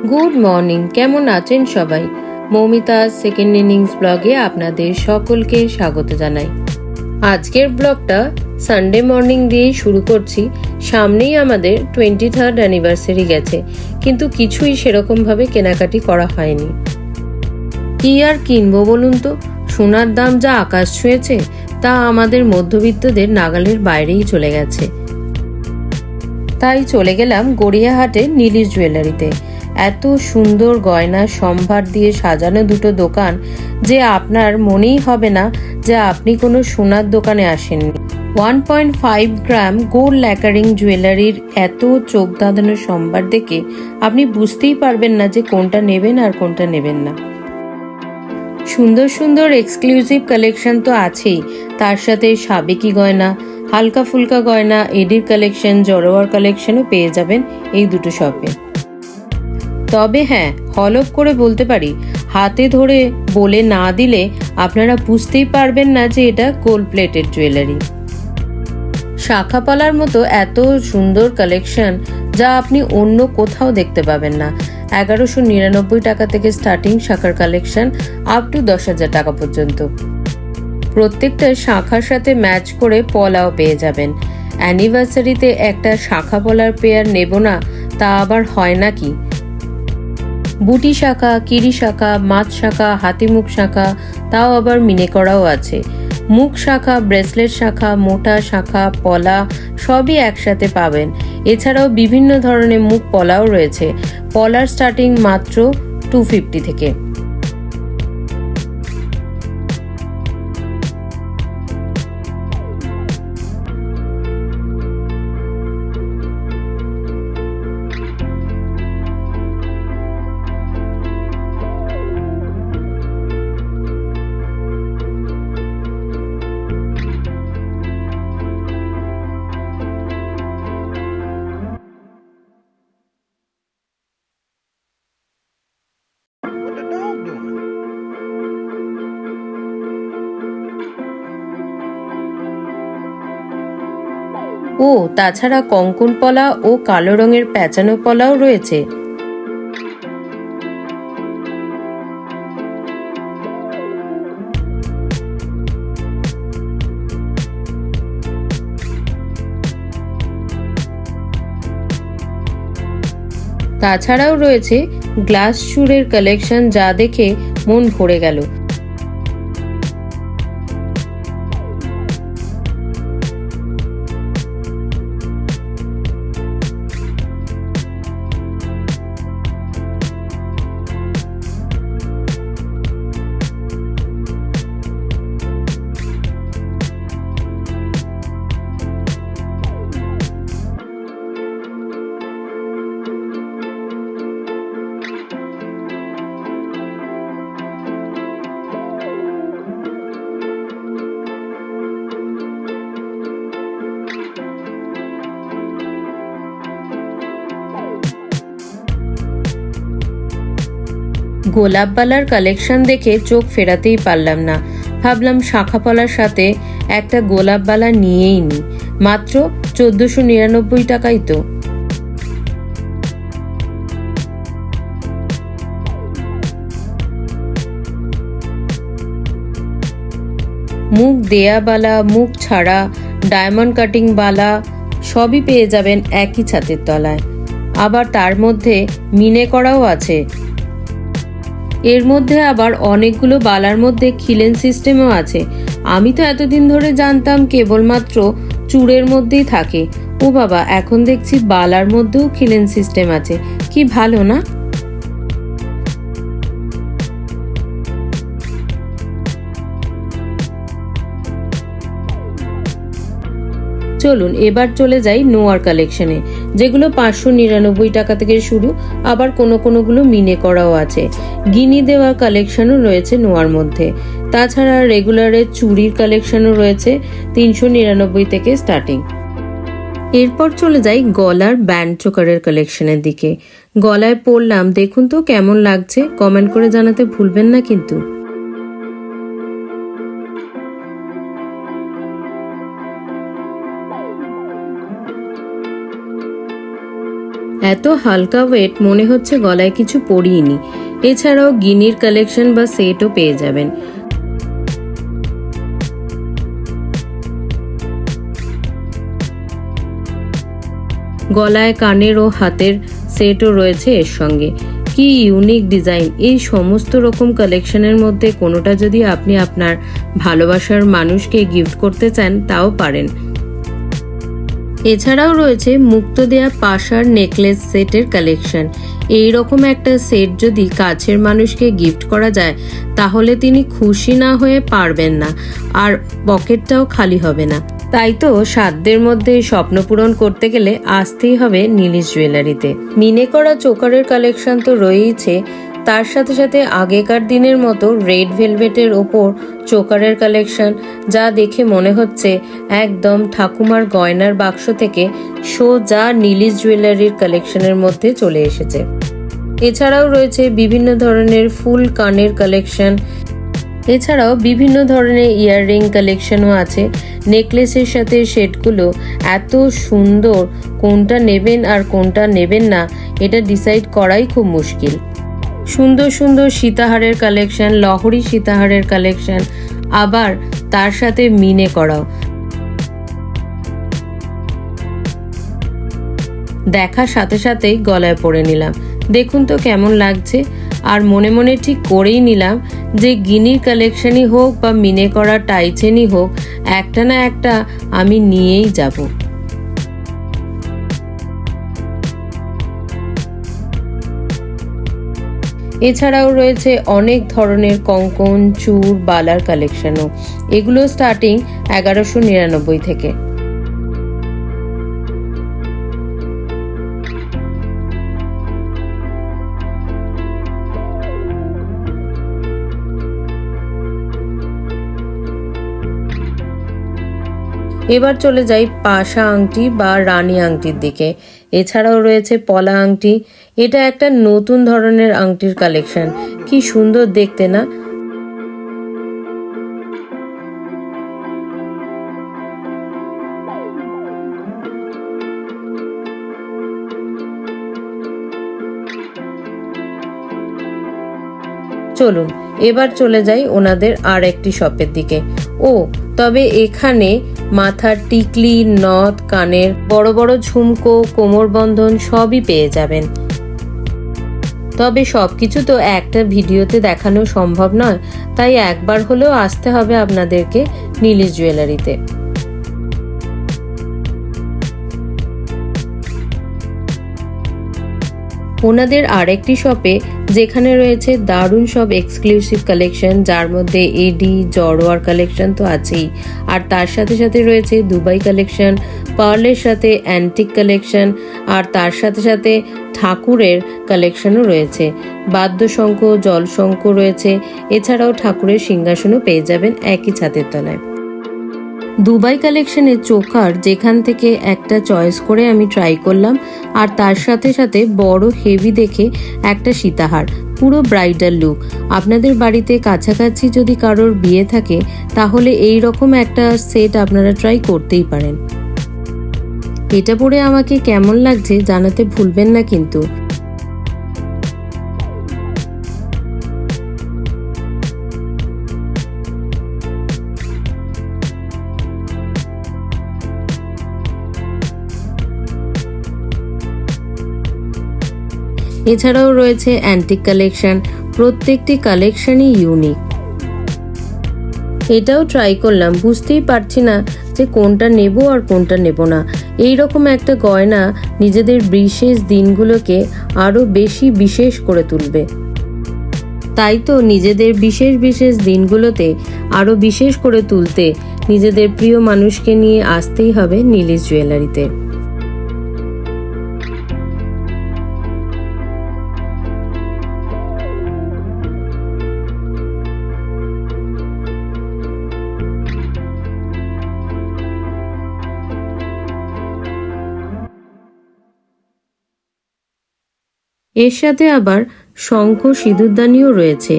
Good morning, কেমন আছেন সবাই? মৌমিতা সেকেন্ড ইনিংস ব্লগে আপনাদের সকলকে স্বাগত জানাই। আজকের ব্লগটা সানডে মর্নিং দিয়েই শুরু করছি। সামনেই আমাদের 23rd অ্যানিভার্সারি গেছে, কিন্তু কিছুই সেরকমভাবে কেনাকাটি করা হয়নি। কি আর কিনবো বলুন তো? সোনার দাম যা আকাশ ছুঁয়েছে, তা আমাদের মধ্যবিত্তদের নাগালের বাইরেই চলে গেছে। তাই চলে গেলাম গড়িয়াহাটের নীলিশ জুয়েলারিতে। এত সুন্দর গয়না সম্ভার দিয়ে সাজানো দুটো দোকান যে আপনার মনেই হবে না যে আপনি কোনো সোনার দোকানে আসেননি। 1.5 গ্রাম গোল্ড ল্যাকারিং জুয়েলারির এত চোখ ধাঁধানো সম্ভার দেখে আপনি বুঝতেই পারবেন না যে কোনটা নেবেন আর কোনটা নেবেন না। সুন্দর সুন্দর এক্সক্লুসিভ কালেকশন তো আছেই, তার সাথে সাবেকি গয়না, হালকা ফুলকা গয়না, এডির কালেকশন, জড়োয়ার কালেকশনও পেয়ে যাবেন এই দুটো শপে। তবে হ্যাঁ, হলফ করে বলতে পারি, হাতে ধরে বলে না দিলে আপনারা বুঝতেই পারবেন না যে এটা গোল্ড প্লেটেড জুয়েলারি। শাখাপলার মতো এত সুন্দর কালেকশন যা আপনি অন্য কোথাও দেখতে পাবেন না। 1199 টাকা থেকে স্টার্টিং শাখার কালেকশন আপ টু 10,000 টাকা পর্যন্ত। প্রত্যেকটা শাখার সাথে ম্যাচ করে পলাও পেয়ে যাবেন। অ্যানিভার্সারিতে একটা শাখা পলার পেয়ার নেব না, তা আবার হয় নাকি? বুটি শাখা, কিরি শাখা, মাছ শাখা, হাতিমুখ শাখা, তাও আবার মিনে করাও আছে। মুখ শাখা, ব্রেসলেট শাখা, মোটা শাখা, পলা সবই একসাথে পাবেন। এছাড়াও বিভিন্ন ধরনের মুখ পলাও রয়েছে। পলার স্টার্টিং মাত্র 250 থেকে। ও তাছাড়া কঙ্কন পলা ও কালো রঙের প্যাঁচানো পলাও রয়েছে। তাছাড়াও রয়েছে গ্লাস চুড়ের কালেকশন, যা দেখে মন ভরে গেল। গোলাপ বালার কালেকশন দেখে চোখ ফেরাতেই পারলাম না। ভাবলাম শাখাপলার সাথে একটা গোলাপ বালা নিয়েই নি। মাত্র 1499 টাকাই তো। মুখ দেয়া বালা, মুখ ছাড়া, ডায়মন্ড কাটিং বালা সবই পেয়ে যাবেন একই ছাদের তলায়। আবার তার মধ্যে মিনে করাও আছে। এর মধ্যে আবার অনেকগুলো বালার মধ্যে খিলেন সিস্টেমও আছে। আমি তো এতদিন ধরে জানতাম কেবলমাত্র চূড়ের মধ্যেই থাকে। ও বাবা, এখন দেখছি বালার মধ্যেও খিলেন সিস্টেম আছে। কি ভালো না? চলুন এবার চলে যাই নোয়ার কালেকশনে, যেগুলো 599 টাকা থেকে শুরু। আবার কোনোগুলো মিনে করাও আছে। গিনি দেওয়া কালেকশনও রয়েছে নোয়ার মধ্যে। তাছাড়া রেগুলারের চুড়ির কালেকশনও রয়েছে 399 থেকে স্টার্টিং। এরপর চলে যাই গলার ব্যান্ড চোকারের কালেকশনের দিকে। গলায় পরলাম, দেখুন তো কেমন লাগছে। কমেন্ট করে জানাতে ভুলবেন না কিন্তু। এত হালকা ওয়েট মনে হচ্ছে গলায় কিছু পরিনি। এছাড়াও গিনির কালেকশন বা সেটও পেয়ে যাবেন। গলায়, কানের ও হাতের সেটও রয়েছে এর সঙ্গে। কি ইউনিক ডিজাইন! এই সমস্ত রকম কালেকশনের মধ্যে কোনোটা যদি আপনি আপনার ভালোবাসার মানুষকে গিফট করতে চান তাও পারেন। এছাড়াও রয়েছে মুক্ত দেয়া পাশার নেকলেস সেটের কালেকশন। এইরকম একটা সেট যদি কাছের মানুষকে গিফট করা যায় তাহলে তিনি খুশি না হয়ে পারবেন না, আর পকেটটাও খালি হবে না। তাই তো সাধ্যের মধ্যে স্বপ্ন পূরণ করতে গেলে আসতেই হবে নীলিশ জুয়েলারিতে। মিনে করা চোকারের কালেকশন তো রয়েইছে, তার সাথে সাথে আগেকার দিনের মতো রেড ভেলভেটের ওপর চোকারের কালেকশন, যা দেখে মনে হচ্ছে একদম ঠাকুমার গয়নার বাক্স থেকে সোজা নীলিশ জুয়েলারির কালেকশনের মধ্যে চলে এসেছে। এছাড়াও রয়েছে বিভিন্ন ধরনের ফুল কানের কালেকশন। এছাড়াও বিভিন্ন ধরনের ইয়াররিং কালেকশনও আছে। নেকলেসের সাথে সেটগুলো এত সুন্দর, কোনটা নেবেন আর কোনটা নেবেন না এটা ডিসাইড করাই খুব মুশকিল। সুন্দর সুন্দর সীতাহারের কালেকশন, লহরি সীতাহারের কালেকশন, আবার তার সাথে মিনে করাও। দেখার সাথে সাথেই গলায় পরে নিলাম। দেখুন তো কেমন লাগছে। আর মনে মনে ঠিক করেই নিলাম যে গিনির কালেকশনই হোক বা মিনে করা টাইচেনই হোক, একটা না একটা আমি নিয়েই যাব। এছাড়াও রয়েছে অনেক ধরনের কঙ্কন, চূড়, বালার কালেকশনও। এগুলো স্টার্টিং 1199 থেকে। এবার চলে যাই পাশা আংটি বা রানী আংটির দিকে। এছাড়াও রয়েছে পলা আংটি। এটা একটা নতুন ধরনের আংটির কালেকশন। কি সুন্দর দেখতে না? চলুন এবার চলে যাই ওনাদের আর একটি শপের দিকে। তবে এখানে মাথার টিকলি, নথ, কানের বড় বড় ঝুমকো, কোমর বন্ধন সবই পেয়ে যাবেন। তবে সবকিছু তো একটা ভিডিওতে দেখানো সম্ভব নয়, তাই একবার হলেও আসতে হবে আপনাদেরকে নীলিশ জুয়েলারিতে। ওনাদের আরেকটি শপে যেখানে রয়েছে দারুণ সব এক্সক্লুসিভ কালেকশন, যার মধ্যে এডি, জড়োয়ার কালেকশন তো আছেই, আর তার সাথে সাথে রয়েছে দুবাই কালেকশন, পার্লের সাথে অ্যান্টিক কালেকশন, আর তার সাথে সাথে ঠাকুরের কালেকশনও রয়েছে। বাদ্যশঙ্খ, জলশঙ্খ রয়েছে। এছাড়াও ঠাকুরের সিংহাসনও পেয়ে যাবেন একই ছাদের তলায়। দুবাই কালেকশনের চোকার যেখান থেকে একটা চয়েস করে আমি ট্রাই করলাম, আর তার সাথে সাথে বড় হেভি দেখে একটা সীতাহার, পুরো ব্রাইডাল লুক। আপনাদের বাড়িতে কাছাকাছি যদি কারোর বিয়ে থাকে তাহলে এই রকম একটা সেট আপনারা ট্রাই করতেই পারেন। এটা পরে আমাকে কেমন লাগছে জানাতে ভুলবেন না কিন্তু। এছাড়াও রয়েছে অ্যান্টিক কালেকশন। প্রত্যেকটি কালেকশনই ইউনিক। এটাও ট্রাই করলাম, বুঝতেই পারছি না যে কোনটা নেব আর কোনটা নেব না। এইরকম একটা গয়না নিজেদের বিশেষ দিনগুলোকে আরো বেশি বিশেষ করে তুলবে। তাই তো নিজেদের বিশেষ বিশেষ দিনগুলোতে আরো বিশেষ করে তুলতে নিজেদের প্রিয় মানুষকে নিয়ে আসতেই হবে নীলিশ জুয়েলারিতে। এর সাথে আবার শঙ্খ সিঁদুরদানিও রয়েছে।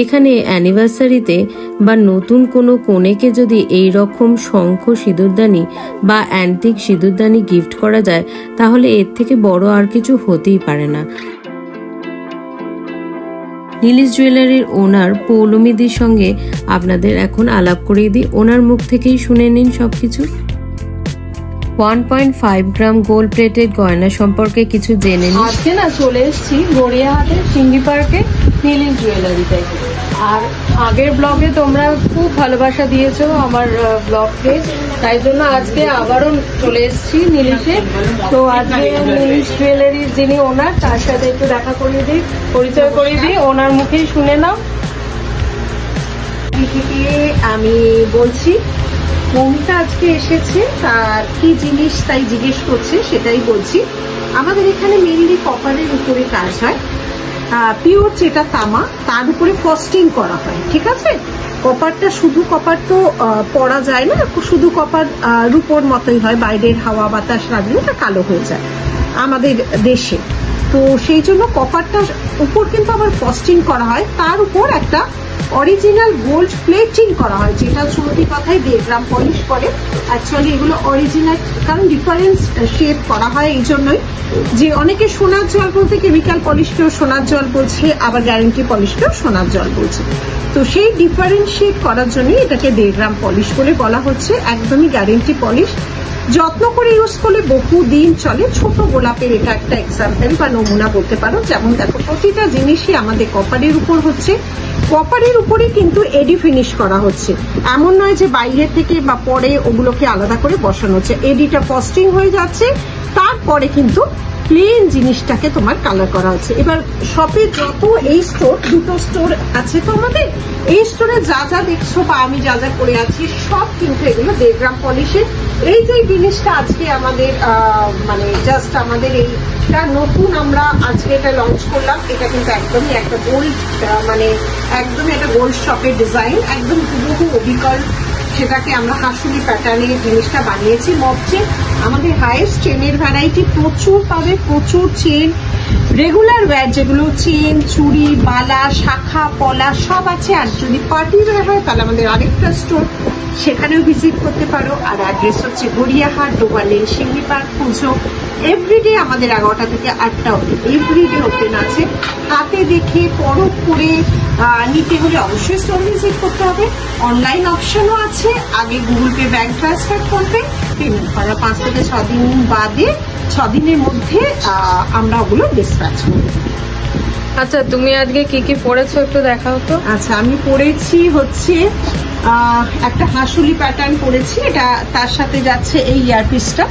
এখানে অ্যানিভার্সারিতে বা নতুন কোনো কনেকে যদি এই রকম শঙ্খ সিঁদুরদানি বা অ্যান্টিক সিঁদুরদানি গিফট করা যায় তাহলে এর থেকে বড় আর কিছু হতেই পারে না। নীলিশ জুয়েলারির ওনার পৌলমীদির সঙ্গে আপনাদের এখন আলাপ করিয়ে দিই, ওনার মুখ থেকেই শুনে নিন সবকিছু। 1.5 গ্রাম গোল্ড প্লেটেড গয়না সম্পর্কে কিছু জেনে নিন। আজকে না চলে এসেছি গড়িয়াহাটে সিঙ্গি পার্কে নীলিশ জুয়েলারিতে। আর আগের ব্লগে তোমরা খুব ভালোবাসা দিয়েছো আমার ব্লগকে, তাই জন্য আজকে আবারও চলে এসেছি নীলিশে। তো আজকে নীলিশ জুয়েলারির যিনি ওনার তার সাথে একটু দেখা করিয়ে দিই, পরিচয় করিয়ে দিই, ওনার মুখেই শুনে নাও। আমি বলছি মৌমিতা আজকে এসেছে, তার কি জিনিস তাই জিজ্ঞেস করছে, সেটাই বলছি। আমাদের এখানে মেনলি কপারের উপরে কাজ হয়, পিওর যেটা তামা তার উপরে ফ্রস্টিং করা হয়, ঠিক আছে। কপারটা শুধু কপার তো পরা যায় না, শুধু কপার রূপোর মতোই হয়, বাইরের হাওয়া বাতাস লাগলে এটা কালো হয়ে যায় আমাদের দেশে। তো সেই জন্য কপারটার উপর কিন্তু আবার ফ্রস্টিং করা হয়, তার উপর একটা অরিজিনাল গোল্ড প্লেটিং করা হয়, যেটা শুরুতে কথাই 1.5 গ্রাম পলিশ করে। অ্যাকচুয়ালি এগুলো অরিজিনাল, কারণ ডিফারেন্স শেড করা হয় এই জন্যই যে অনেকে সোনার জল বলতে কেমিক্যাল পলিশকেও সোনার জল বলছে, আবার গ্যারান্টি পলিশকেও সোনার জল বলছে। তো সেই ডিফারেন্সিয়েট করার জন্যই এটাকে 1.5 গ্রাম পলিশ বলে বলা হচ্ছে। একদমই গ্যারান্টি পলিশ, যত্ন করে ইউজ করলে বহু দিন চলে। ছোট গোলাপের এটা একটা এক্সাম্পল বা নমুনা বলতে পারো। যেমন দেখো প্রতিটা জিনিসই আমাদের কপারের উপর হচ্ছে, কপারের উপরে কিন্তু এডি ফিনিশ করা হচ্ছে, এমন নয় যে বাইরে থেকে বা পরে ওগুলোকে আলাদা করে বসানো হচ্ছে। এডিটা ফ্রস্টিং হয়ে যাচ্ছে, তারপরে কিন্তু প্লেন জিনিসটাকে তোমার কালার করা হচ্ছে। এবার শপে যত এই স্টোর, দুটো স্টোর আছে তো আমাদের, এই স্টোরে যা যা দেখছো বা আমি যা যা করে আছি সব কিন্তু এগুলো 1.5 গ্রাম পলিশের। এই যে জিনিসটা আজকে আমাদের মানে জাস্ট আমাদের এইটা নতুন আমরা আজকে এটা লঞ্চ করলাম, এটা কিন্তু একদমই একটা গোল্ড, মানে একদমই একটা গোল্ড শপের ডিজাইন, একদম হুবহু অবিকল সেটাকে আমরা হাসুলি প্যাটার্নের জিনিসটা বানিয়েছি। মপ চেন, আমাদের হাইয়েস্ট চেনের ভ্যারাইটি প্রচুর পাবে, প্রচুর চেন, রেগুলার ওয়্যার যেগুলো চেন, চুড়ি, বালা, শাখা, পলা সব আছে। আর যদি পার্টি ওয়্যার হয় তাহলে আমাদের আরেকটা স্টোর, সেখানেও ভিজিট করতে পারো। আর অ্যাড্রেস হচ্ছে গড়িয়াহাট, ডোবা লেন, সিঙ্গি পার্ক, পুজো। এভরিডে আমাদের 11টা থেকে 8টা অবধি এভরিডে ওপেন আছে। হাতে দেখে পরখ করে নিতে হলে অবশ্যই স্টোর ভিজিট করতে হবে। অনলাইন অপশনও আছে, আগে গুগল পে, ব্যাংক ট্রান্সফার করবে, পেমেন্ট করা 5 থেকে 6 দিন বাদে, 6 দিনের মধ্যে আমরা ওগুলো ডিসপ্যাচ করব। আচ্ছা, তুমি আজকে কি কি পরেছো একটু দেখাও তো। আচ্ছা, আমি পরেছি হচ্ছে একটা হাসুলি প্যাটার্ন পরেছি, এটা তার সাথে যাচ্ছে এই ইয়ারপিসটা।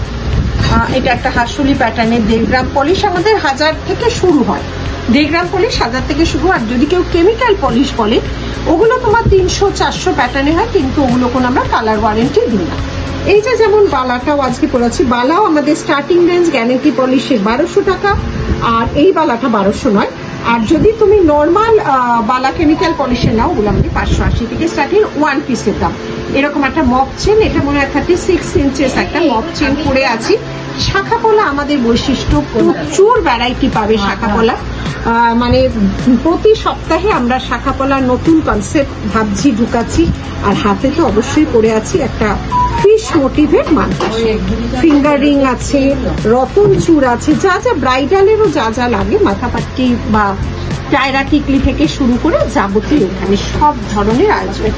এটা একটা হাসুলি প্যাটার্নের 1.5 গ্রাম পলিশ, আমাদের 1000 থেকে শুরু হয়। 1.5 গ্রাম পলিশ 1000 থেকে শুরু। আর যদি কেউ কেমিক্যাল পলিশ বলে ওগুলো তোমার 300-400 প্যাটার্নে হয়, কিন্তু ওগুলো কোনো আমরা কালার ওয়ারেন্টি দিই না। এই যে যেমন বালাটাও আজকে পরেছি, বালাও আমাদের স্টার্টিং রেঞ্জ গ্যারান্টি পলিশের 1200 টাকা, আর এই বালাটা 1200 নয়। আর যদি তুমি নর্মাল বালা কেমিক্যাল পলিশে নাও ওগুলো আমাদের 580 থেকে স্টার্টিং, 1 পিসের দাম। এরকম একটা মপ চেন, এটা মনে হয় 36 ইঞ্চেস একটা মপ চেন পরে আছি। শাখা পলা আমাদের বৈশিষ্ট্য, প্রচুর ভ্যারাইটি পাবে শাখা পলা। মানে প্রতি সপ্তাহে আমরা শাখা পলার নতুন কনসেপ্ট ভাবছি, ঢুকাচ্ছি। আর হাতে তো অবশ্যই পরে আছি একটা ফিশ মোটিভের মানকাস, ফিঙ্গার রিং আছে, রতন চূড় আছে, যা যা ব্রাইডালেরও যা যা লাগে, মাথাপাট্টি বা টায়রা টিকলি থেকে শুরু করে যাবতীয় এখানে সব ধরনের আয়োজন।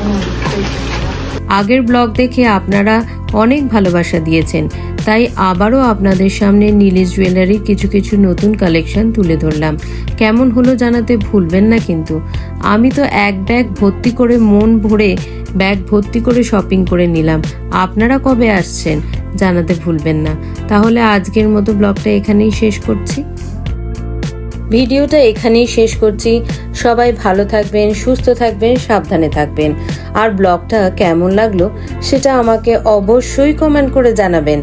আগের ব্লগ দেখে আপনারা অনেক ভালোবাসা দিয়েছেন, তাই আবারও আপনাদের সামনে নীলিশ জুয়েলারির কিছু কিছু নতুন কালেকশন তুলে ধরলাম। কেমন হলো জানাতে ভুলবেন না কিন্তু। আমি তো এক ব্যাগ ভর্তি করে, মন ভরে ব্যাগ ভর্তি করে শপিং করে নিলাম। আপনারা কবে আসছেন জানাতে ভুলবেন না। তাহলে আজকের মতো ব্লগটা এখানেই শেষ করছি। ভিডিওটা এখানেই শেষ করছি। সবাই ভালো থাকবেন, সুস্থ থাকবেন, সাবধানে থাকবেন। আর ব্লগটা কেমন লাগলো সেটা আমাকে অবশ্যই কমেন্ট করে জানাবেন।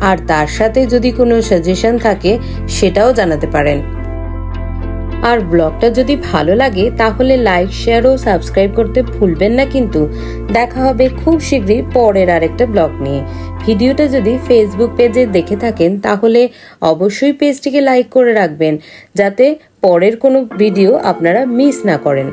আর তার সাথে যদি কোনো সাজেশন থাকে সেটাও জানাতে পারেন। আর ব্লগটা যদি ভালো লাগে তাহলে লাইক, শেয়ার ও সাবস্ক্রাইব করতে ভুলবেন না কিন্তু। দেখা হবে খুব শীঘ্রই পরের আরেকটা ব্লগ নিয়ে। ভিডিওটা যদি ফেসবুক পেজে দেখে থাকেন তাহলে অবশ্যই পেজটিকে লাইক করে রাখবেন, যাতে পরের কোনো ভিডিও আপনারা মিস না করেন।